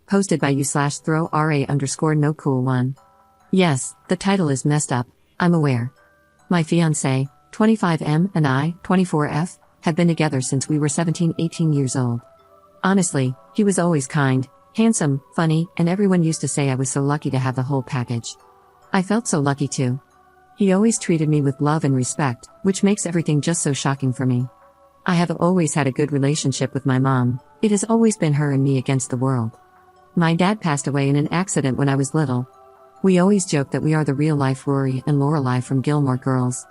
posted by you/throw_ra_no cool1. Yes, the title is messed up, I'm aware. My fiance, 25M, and I, 24F, have been together since we were 17-18 years old. Honestly, he was always kind, handsome, funny, and everyone used to say I was so lucky to have the whole package. I felt so lucky too. He always treated me with love and respect, which makes everything just so shocking for me. I have always had a good relationship with my mom. It has always been her and me against the world. My dad passed away in an accident when I was little. We always joke that we are the real-life Rory and Lorelai from Gilmore Girls.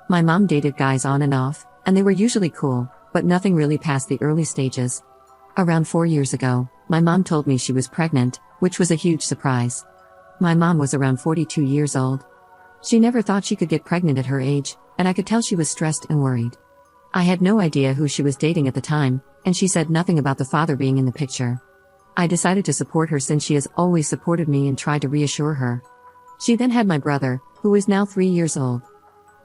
My mom dated guys on and off, and they were usually cool, but nothing really past the early stages. Around 4 years ago, my mom told me she was pregnant, which was a huge surprise. My mom was around 42 years old. She never thought she could get pregnant at her age, and I could tell she was stressed and worried. I had no idea who she was dating at the time, and she said nothing about the father being in the picture. I decided to support her since she has always supported me and tried to reassure her. She then had my brother, who is now 3 years old.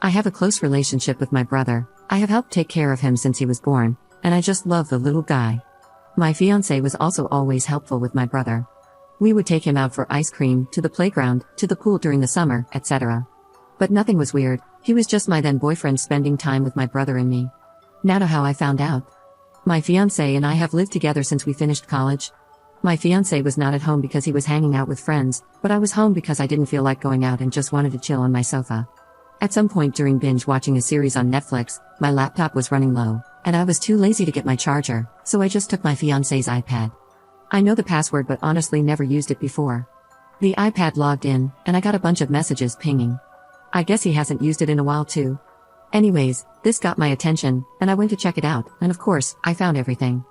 I have a close relationship with my brother. I have helped take care of him since he was born, and I just love the little guy. My fiancé was also always helpful with my brother. We would take him out for ice cream, to the playground, to the pool during the summer, etc. But nothing was weird, he was just my then boyfriend spending time with my brother and me. Now to how I found out. My fiancé and I have lived together since we finished college. My fiancé was not at home because he was hanging out with friends, but I was home because I didn't feel like going out and just wanted to chill on my sofa. At some point during binge watching a series on Netflix, my laptop was running low, and I was too lazy to get my charger, so I just took my fiancé's iPad. I know the password but honestly never used it before. The iPad logged in, and I got a bunch of messages pinging. I guess he hasn't used it in a while too. Anyways, this got my attention, and I went to check it out, and of course, I found everything.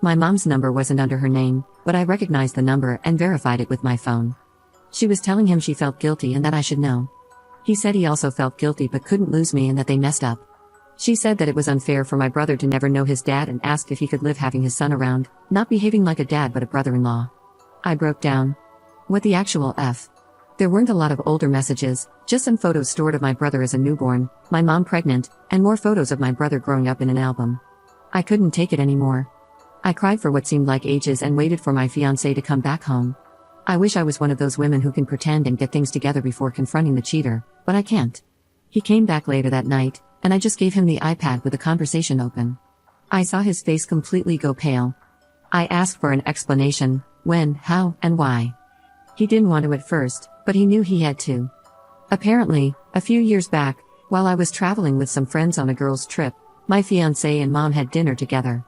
My mom's number wasn't under her name, but I recognized the number and verified it with my phone. She was telling him she felt guilty and that I should know. He said he also felt guilty but couldn't lose me and that they messed up. She said that it was unfair for my brother to never know his dad and asked if he could live having his son around, not behaving like a dad but a brother-in-law. I broke down. What the actual F? There weren't a lot of older messages, just some photos stored of my brother as a newborn, my mom pregnant, and more photos of my brother growing up in an album. I couldn't take it anymore. I cried for what seemed like ages and waited for my fiancé to come back home. I wish I was one of those women who can pretend and get things together before confronting the cheater, but I can't. He came back later that night, and I just gave him the iPad with the conversation open. I saw his face completely go pale. I asked for an explanation, when, how, and why. He didn't want to at first, but he knew he had to. Apparently, a few years back, while I was traveling with some friends on a girls' trip, my fiancé and mom had dinner together.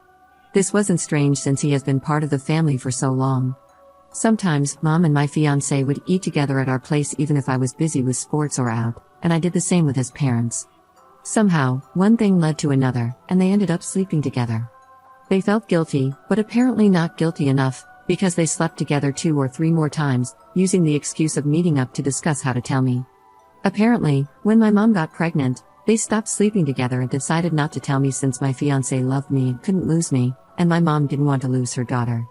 This wasn't strange since he has been part of the family for so long. Sometimes, mom and my fiancé would eat together at our place even if I was busy with sports or out, and I did the same with his parents. Somehow, one thing led to another, and they ended up sleeping together. They felt guilty, but apparently not guilty enough, because they slept together 2 or 3 more times, using the excuse of meeting up to discuss how to tell me. Apparently, when my mom got pregnant, they stopped sleeping together and decided not to tell me since my fiancé loved me and couldn't lose me, and my mom didn't want to lose her daughter.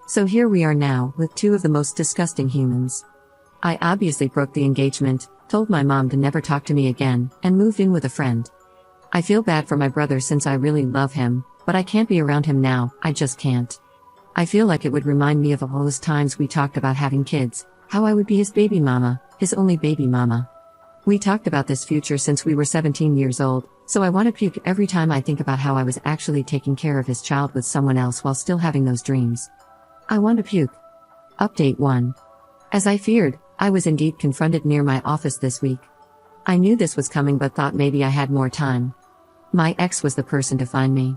So here we are now, with 2 of the most disgusting humans. I obviously broke the engagement, told my mom to never talk to me again, and moved in with a friend. I feel bad for my brother since I really love him, but I can't be around him now, I just can't. I feel like it would remind me of all those times we talked about having kids, how I would be his baby mama, his only baby mama. We talked about this future since we were 17 years old, so I want to puke every time I think about how I was actually taking care of his child with someone else while still having those dreams. I want to puke. Update 1. As I feared, I was indeed confronted near my office this week. I knew this was coming but thought maybe I had more time. My ex was the person to find me.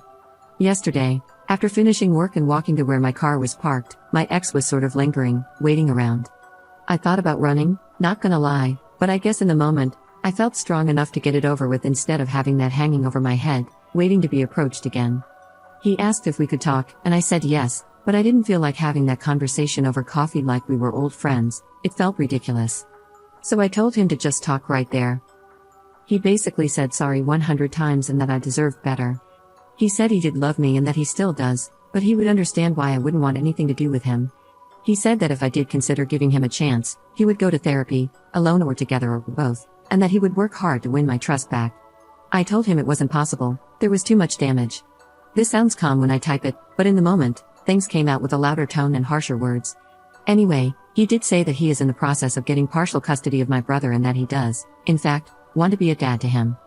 Yesterday, after finishing work and walking to where my car was parked, my ex was sort of lingering, waiting around. I thought about running, not gonna lie, but I guess in the moment, I felt strong enough to get it over with instead of having that hanging over my head, waiting to be approached again. He asked if we could talk, and I said yes, but I didn't feel like having that conversation over coffee like we were old friends. It felt ridiculous. So I told him to just talk right there. He basically said sorry 100 times and that I deserved better. He said he did love me and that he still does, but he would understand why I wouldn't want anything to do with him. He said that if I did consider giving him a chance, he would go to therapy, alone or together or both, and that he would work hard to win my trust back. I told him it wasn't possible, there was too much damage. This sounds calm when I type it, but in the moment, things came out with a louder tone and harsher words. Anyway, he did say that he is in the process of getting partial custody of my brother and that he does, in fact, want to be a dad to him.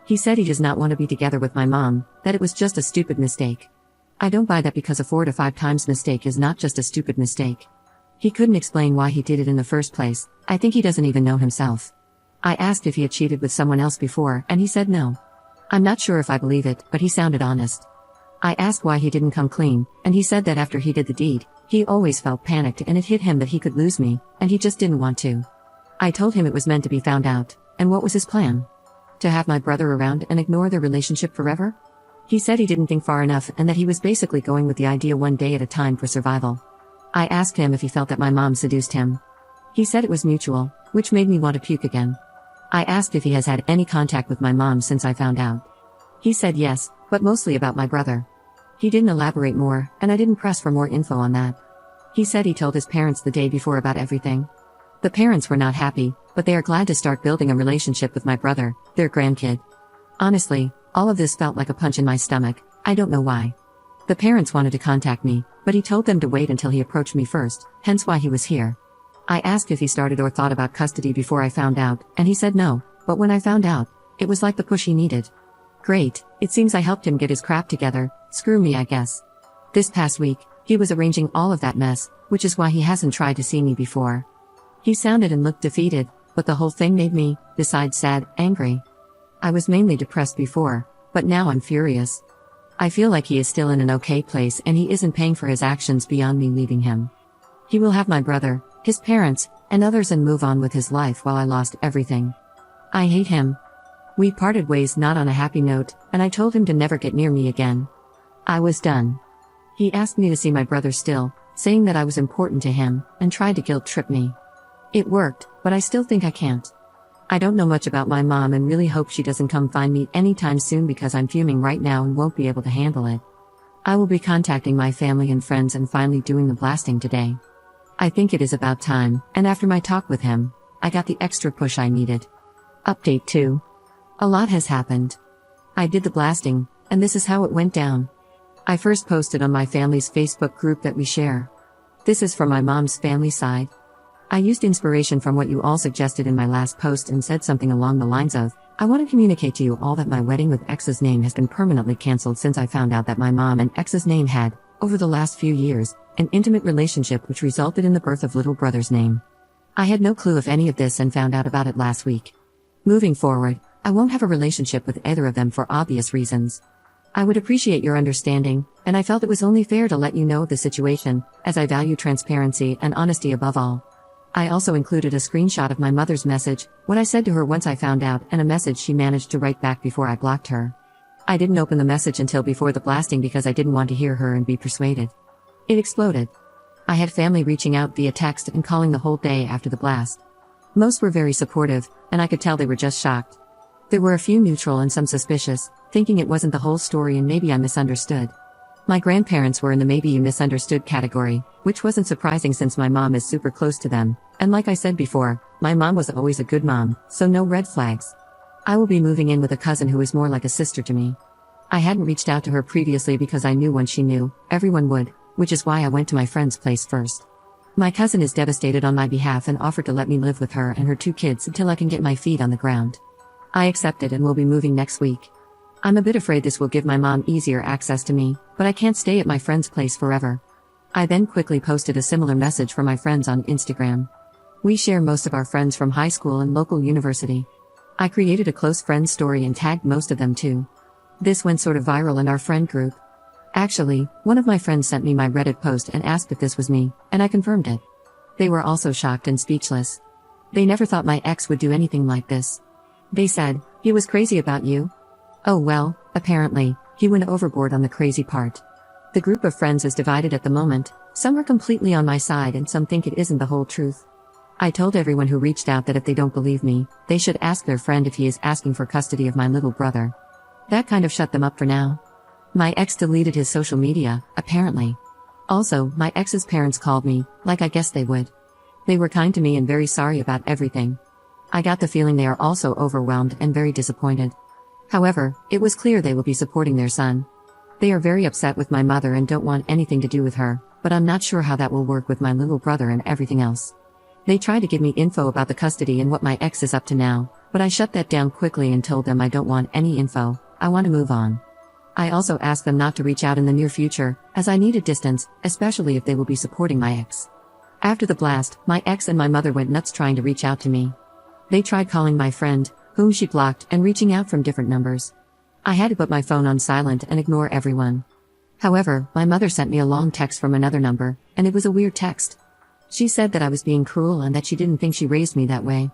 He said he does not want to be together with my mom, that it was just a stupid mistake. I don't buy that because a 4 to 5 times mistake is not just a stupid mistake. He couldn't explain why he did it in the first place. I think he doesn't even know himself. I asked if he had cheated with someone else before, and he said no. I'm not sure if I believe it, but he sounded honest. I asked why he didn't come clean, and he said that after he did the deed, he always felt panicked and it hit him that he could lose me, and he just didn't want to. I told him it was meant to be found out, and what was his plan? To have my brother around and ignore their relationship forever? He said he didn't think far enough and that he was basically going with the idea one day at a time for survival. I asked him if he felt that my mom seduced him. He said it was mutual, which made me want to puke again. I asked if he has had any contact with my mom since I found out. He said yes, but mostly about my brother. He didn't elaborate more, and I didn't press for more info on that. He said he told his parents the day before about everything. The parents were not happy, but they are glad to start building a relationship with my brother, their grandkid. Honestly, all of this felt like a punch in my stomach. I don't know why. The parents wanted to contact me, but he told them to wait until he approached me first, hence why he was here. I asked if he started or thought about custody before I found out, and he said no, but when I found out, it was like the push he needed. Great, it seems I helped him get his crap together, screw me I guess. This past week, he was arranging all of that mess, which is why he hasn't tried to see me before. He sounded and looked defeated, but the whole thing made me, besides sad, angry. I was mainly depressed before, but now I'm furious. I feel like he is still in an okay place and he isn't paying for his actions beyond me leaving him. He will have my brother, his parents, and others and move on with his life while I lost everything. I hate him. We parted ways not on a happy note, and I told him to never get near me again. I was done. He asked me to see my brother still, saying that I was important to him, and tried to guilt trip me. It worked, but I still think I can't. I don't know much about my mom and really hope she doesn't come find me anytime soon because I'm fuming right now and won't be able to handle it. I will be contacting my family and friends and finally doing the blasting today. I think it is about time, and after my talk with him, I got the extra push I needed. Update 2. A lot has happened. I did the blasting, and this is how it went down. I first posted on my family's Facebook group that we share. This is from my mom's family side. I used inspiration from what you all suggested in my last post and said something along the lines of, I want to communicate to you all that my wedding with X's name has been permanently cancelled since I found out that my mom and X's name had, over the last few years, an intimate relationship which resulted in the birth of little brother's name. I had no clue of any of this and found out about it last week. Moving forward, I won't have a relationship with either of them for obvious reasons. I would appreciate your understanding, and I felt it was only fair to let you know the situation, as I value transparency and honesty above all. I also included a screenshot of my mother's message, what I said to her once I found out, and a message she managed to write back before I blocked her. I didn't open the message until before the blasting because I didn't want to hear her and be persuaded. It exploded. I had family reaching out via text and calling the whole day after the blast. Most were very supportive, and I could tell they were just shocked. There were a few neutral and some suspicious, thinking it wasn't the whole story and maybe I misunderstood. My grandparents were in the maybe you misunderstood category, which wasn't surprising since my mom is super close to them, and like I said before, my mom was always a good mom, so no red flags. I will be moving in with a cousin who is more like a sister to me. I hadn't reached out to her previously because I knew once she knew, everyone would, which is why I went to my friend's place first. My cousin is devastated on my behalf and offered to let me live with her and her 2 kids until I can get my feet on the ground. I accepted and will be moving next week. I'm a bit afraid this will give my mom easier access to me, but I can't stay at my friend's place forever. I then quickly posted a similar message for my friends on Instagram. We share most of our friends from high school and local university. I created a close friends story and tagged most of them too. This went sort of viral in our friend group. Actually, one of my friends sent me my Reddit post and asked if this was me, and I confirmed it. They were also shocked and speechless. They never thought my ex would do anything like this. They said, he was crazy about you? Oh well, apparently, he went overboard on the crazy part. The group of friends is divided at the moment, some are completely on my side and some think it isn't the whole truth. I told everyone who reached out that if they don't believe me, they should ask their friend if he is asking for custody of my little brother. That kind of shut them up for now. My ex deleted his social media, apparently. Also, my ex's parents called me, like I guess they would. They were kind to me and very sorry about everything. I got the feeling they are also overwhelmed and very disappointed. However, it was clear they will be supporting their son. They are very upset with my mother and don't want anything to do with her, but I'm not sure how that will work with my little brother and everything else. They tried to give me info about the custody and what my ex is up to now, but I shut that down quickly and told them I don't want any info, I want to move on. I also asked them not to reach out in the near future, as I need a distance, especially if they will be supporting my ex. After the blast, my ex and my mother went nuts trying to reach out to me. They tried calling my friend, whom she blocked, and reaching out from different numbers. I had to put my phone on silent and ignore everyone. However, my mother sent me a long text from another number, and it was a weird text. She said that I was being cruel and that she didn't think she raised me that way.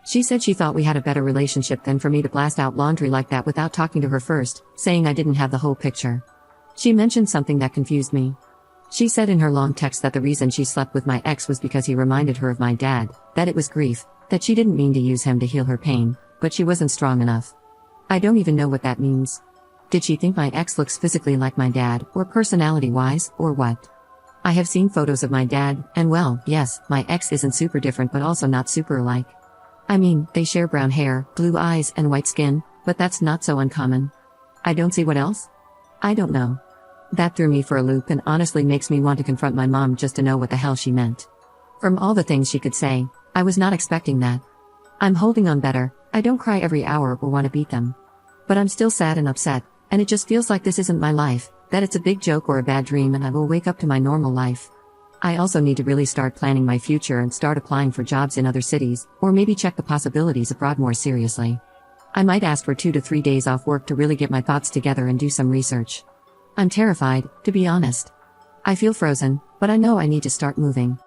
She said she thought we had a better relationship than for me to blast out laundry like that without talking to her first, saying I didn't have the whole picture. She mentioned something that confused me. She said in her long text that the reason she slept with my ex was because he reminded her of my dad, that it was grief, that she didn't mean to use him to heal her pain, but she wasn't strong enough. I don't even know what that means. Did she think my ex looks physically like my dad, or personality-wise, or what? I have seen photos of my dad, and well, yes, my ex isn't super different but also not super alike. I mean, they share brown hair, blue eyes, and white skin, but that's not so uncommon. I don't see what else? I don't know. That threw me for a loop and honestly makes me want to confront my mom just to know what the hell she meant. From all the things she could say, I was not expecting that. I'm holding on better, I don't cry every hour or want to beat them. But I'm still sad and upset, and it just feels like this isn't my life, that it's a big joke or a bad dream and I will wake up to my normal life. I also need to really start planning my future and start applying for jobs in other cities, or maybe check the possibilities abroad more seriously. I might ask for 2 to 3 days off work to really get my thoughts together and do some research. I'm terrified, to be honest. I feel frozen, but I know I need to start moving.